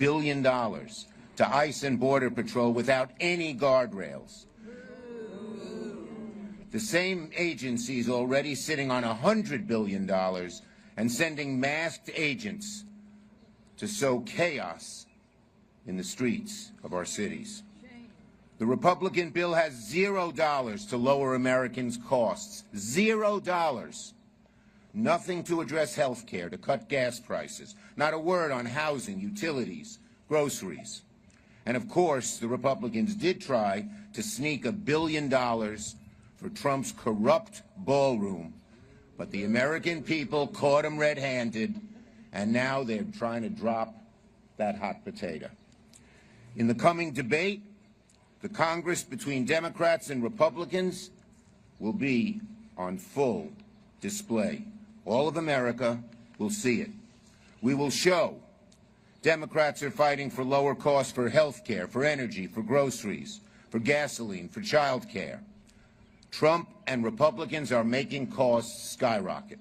billion to ICE and Border Patrol without any guardrails. The same agencies already sitting on $100 billion and sending masked agents to sow chaos in the streets of our cities. The Republican bill has $0 to lower Americans' costs. $0. Nothing to address health care, to cut gas prices. Not a word on housing, utilities, groceries. And of course, the Republicans did try to sneak $1 billion for Trump's corrupt ballroom, but the American people caught him red-handed, and now they're trying to drop that hot potato. In the coming debate, the Congress between Democrats and Republicans will be on full display. All of America will see it. We will show Democrats are fighting for lower costs for health care, for energy, for groceries, for gasoline, for child care. Trump and Republicans are making costs skyrocket.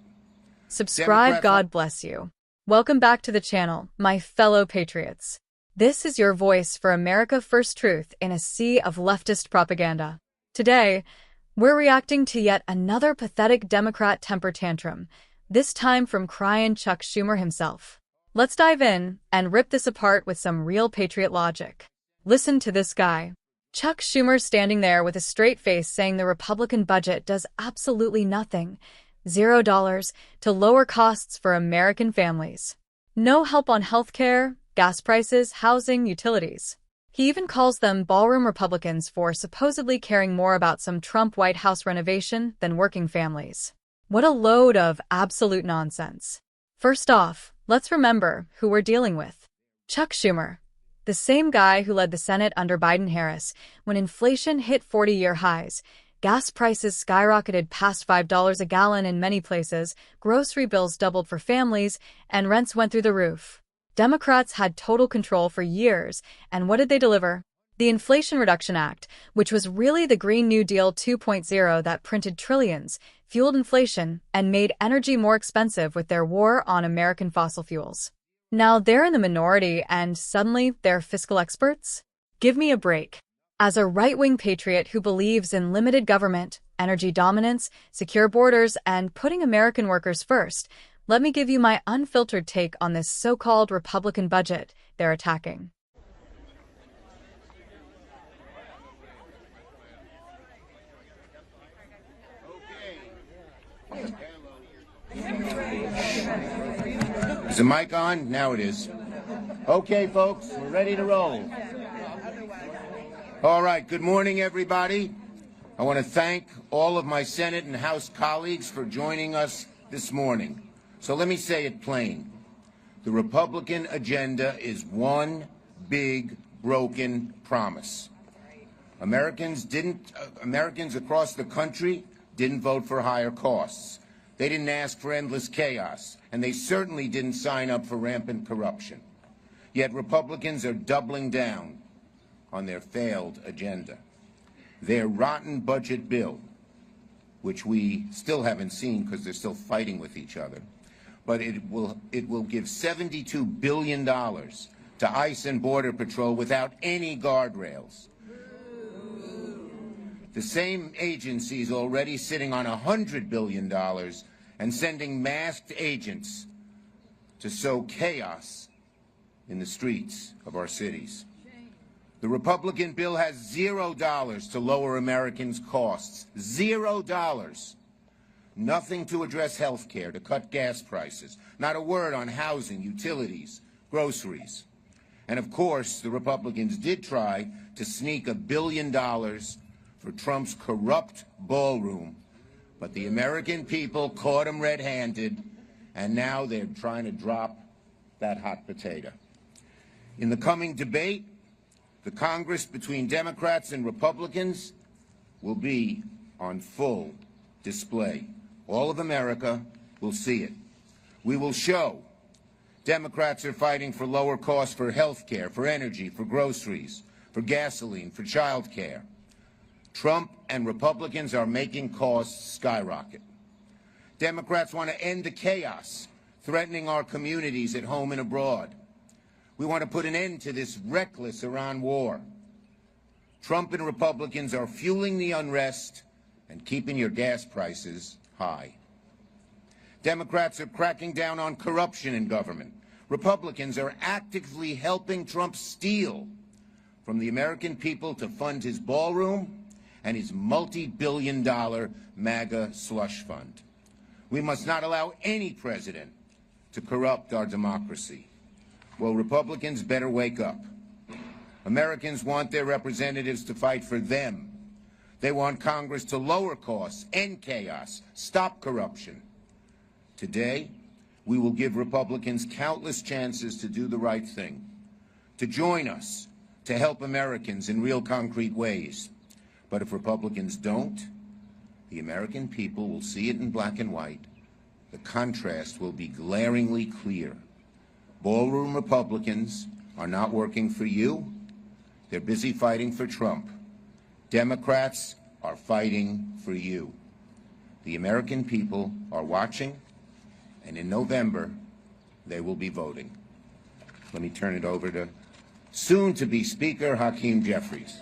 Subscribe, God bless you. Welcome back to the channel, my fellow patriots. This is your voice for America First Truth in a sea of leftist propaganda. Today, we're reacting to yet another pathetic Democrat temper tantrum, this time from Cryin Chuck Schumer himself. Let's dive in and rip this apart with some real patriot logic. Listen to this guy. Chuck Schumer standing there with a straight face saying the Republican budget does absolutely nothing. $0 to lower costs for American families. No help on health care, gas prices, housing, utilities. He even calls them ballroom Republicans for supposedly caring more about some Trump White House renovation than working families. What a load of absolute nonsense. First off, let's remember who we're dealing with. Chuck Schumer, the same guy who led the Senate under Biden-Harris when inflation hit 40-year highs, gas prices skyrocketed past $5 a gallon in many places, grocery bills doubled for families, and rents went through the roof. Democrats had total control for years, and what did they deliver? The Inflation Reduction Act, which was really the Green New Deal 2.0 that printed trillions, fueled inflation, and made energy more expensive with their war on American fossil fuels. Now they're in the minority and suddenly they're fiscal experts? Give me a break. As a right-wing patriot who believes in limited government, energy dominance, secure borders, and putting American workers first, let me give you my unfiltered take on this so-called Republican budget they're attacking. Is the mic on? Now it is. Okay, folks, we're ready to roll. All right, good morning, everybody. I want to thank all of my Senate and House colleagues for joining us this morning. So let me say it plain. The Republican agenda is one big broken promise. Americans across the country didn't vote for higher costs. They didn't ask for endless chaos, and they certainly didn't sign up for rampant corruption. Yet Republicans are doubling down on their failed agenda. Their rotten budget bill, which we still haven't seen because they're still fighting with each other, but it will give $72 billion to ICE and Border Patrol without any guardrails. The same agencies already sitting on $100 billion and sending masked agents to sow chaos in the streets of our cities. The Republican bill has $0 to lower Americans' costs. $0. Nothing to address health care, to cut gas prices. Not a word on housing, utilities, groceries. And of course, the Republicans did try to sneak $1 billion for Trump's corrupt ballroom, but the American people caught him red-handed, and now they're trying to drop that hot potato. In the coming debate, the Congress between Democrats and Republicans will be on full display. All of America will see it. We will show Democrats are fighting for lower costs for health care, for energy, for groceries, for gasoline, for child care. Trump and Republicans are making costs skyrocket. Democrats want to end the chaos threatening our communities at home and abroad. We want to put an end to this reckless Iran war. Trump and Republicans are fueling the unrest and keeping your gas prices high. Democrats are cracking down on corruption in government. Republicans are actively helping Trump steal from the American people to fund his ballroom and his multi-billion-dollar MAGA slush fund. We must not allow any president to corrupt our democracy. Well, Republicans better wake up. Americans want their representatives to fight for them. They want Congress to lower costs, end chaos, stop corruption. Today, we will give Republicans countless chances to do the right thing, to join us, to help Americans in real concrete ways. But if Republicans don't, the American people will see it in black and white. The contrast will be glaringly clear. Ballroom Republicans are not working for you. They're busy fighting for Trump. Democrats are fighting for you. The American people are watching, and in November, they will be voting. Let me turn it over to soon-to-be Speaker Hakeem Jeffries.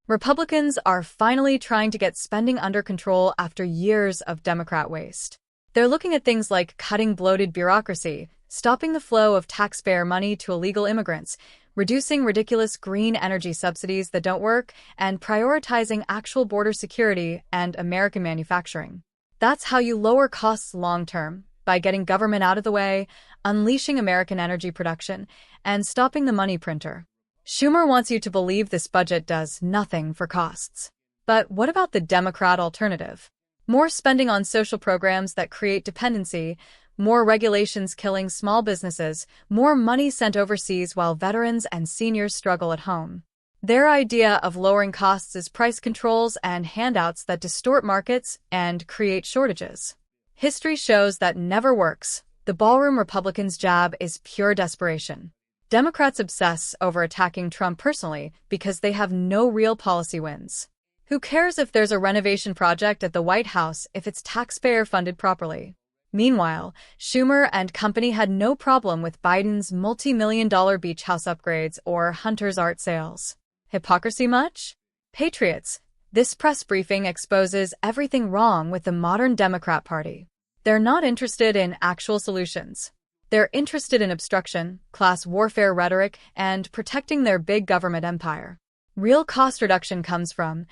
Republicans are finally trying to get spending under control after years of Democrat waste. They're looking at things like cutting bloated bureaucracy, stopping the flow of taxpayer money to illegal immigrants, reducing ridiculous green energy subsidies that don't work, and prioritizing actual border security and American manufacturing. That's how you lower costs long-term, by getting government out of the way, unleashing American energy production, and stopping the money printer. Schumer wants you to believe this budget does nothing for costs. But what about the Democrat alternative? More spending on social programs that create dependency, more regulations killing small businesses, more money sent overseas while veterans and seniors struggle at home. Their idea of lowering costs is price controls and handouts that distort markets and create shortages. History shows that never works. The ballroom Republicans' jab is pure desperation. Democrats obsess over attacking Trump personally because they have no real policy wins. Who cares if there's a renovation project at the White House if it's taxpayer-funded properly? Meanwhile, Schumer and company had no problem with Biden's multi-million-dollar beach house upgrades or Hunter's art sales. Hypocrisy much? Patriots, this press briefing exposes everything wrong with the modern Democrat Party. They're not interested in actual solutions. They're interested in obstruction, class warfare rhetoric, and protecting their big government empire. Real cost reduction comes from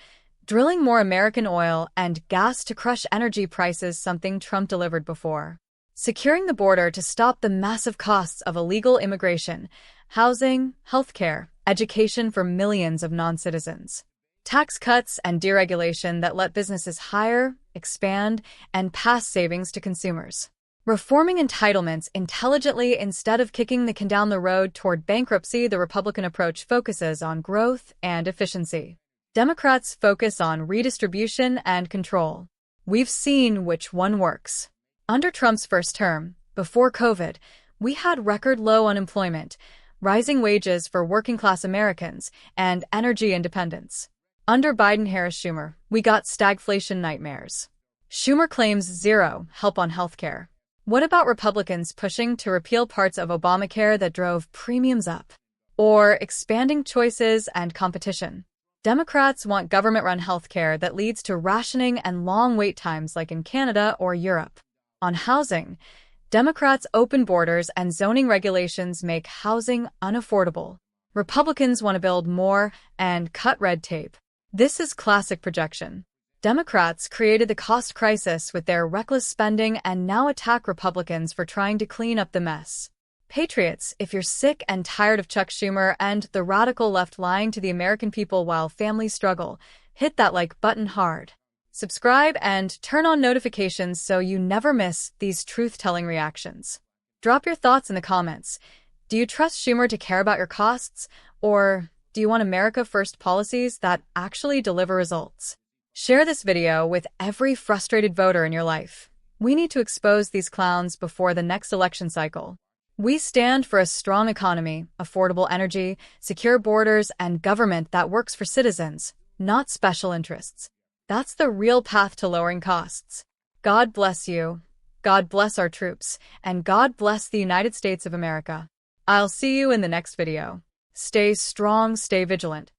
drilling more American oil and gas to crush energy prices, something Trump delivered before. Securing the border to stop the massive costs of illegal immigration, housing, healthcare, education for millions of non-citizens. Tax cuts and deregulation that let businesses hire, expand, and pass savings to consumers. Reforming entitlements intelligently instead of kicking the can down the road toward bankruptcy. The Republican approach focuses on growth and efficiency. Democrats focus on redistribution and control. We've seen which one works. Under Trump's first term, before COVID, we had record low unemployment, rising wages for working-class Americans, and energy independence. Under Biden-Harris-Schumer, we got stagflation nightmares. Schumer claims zero help on healthcare. What about Republicans pushing to repeal parts of Obamacare that drove premiums up? Or expanding choices and competition? Democrats want government-run healthcare that leads to rationing and long wait times like in Canada or Europe. On housing, Democrats' open borders and zoning regulations make housing unaffordable. Republicans want to build more and cut red tape. This is classic projection. Democrats created the cost crisis with their reckless spending and now attack Republicans for trying to clean up the mess. Patriots, if you're sick and tired of Chuck Schumer and the radical left lying to the American people while families struggle, hit that like button hard. Subscribe and turn on notifications so you never miss these truth-telling reactions. Drop your thoughts in the comments. Do you trust Schumer to care about your costs? Or do you want America First policies that actually deliver results? Share this video with every frustrated voter in your life. We need to expose these clowns before the next election cycle. We stand for a strong economy, affordable energy, secure borders, and government that works for citizens, not special interests. That's the real path to lowering costs. God bless you. God bless our troops, and God bless the United States of America. I'll see you in the next video. Stay strong, stay vigilant.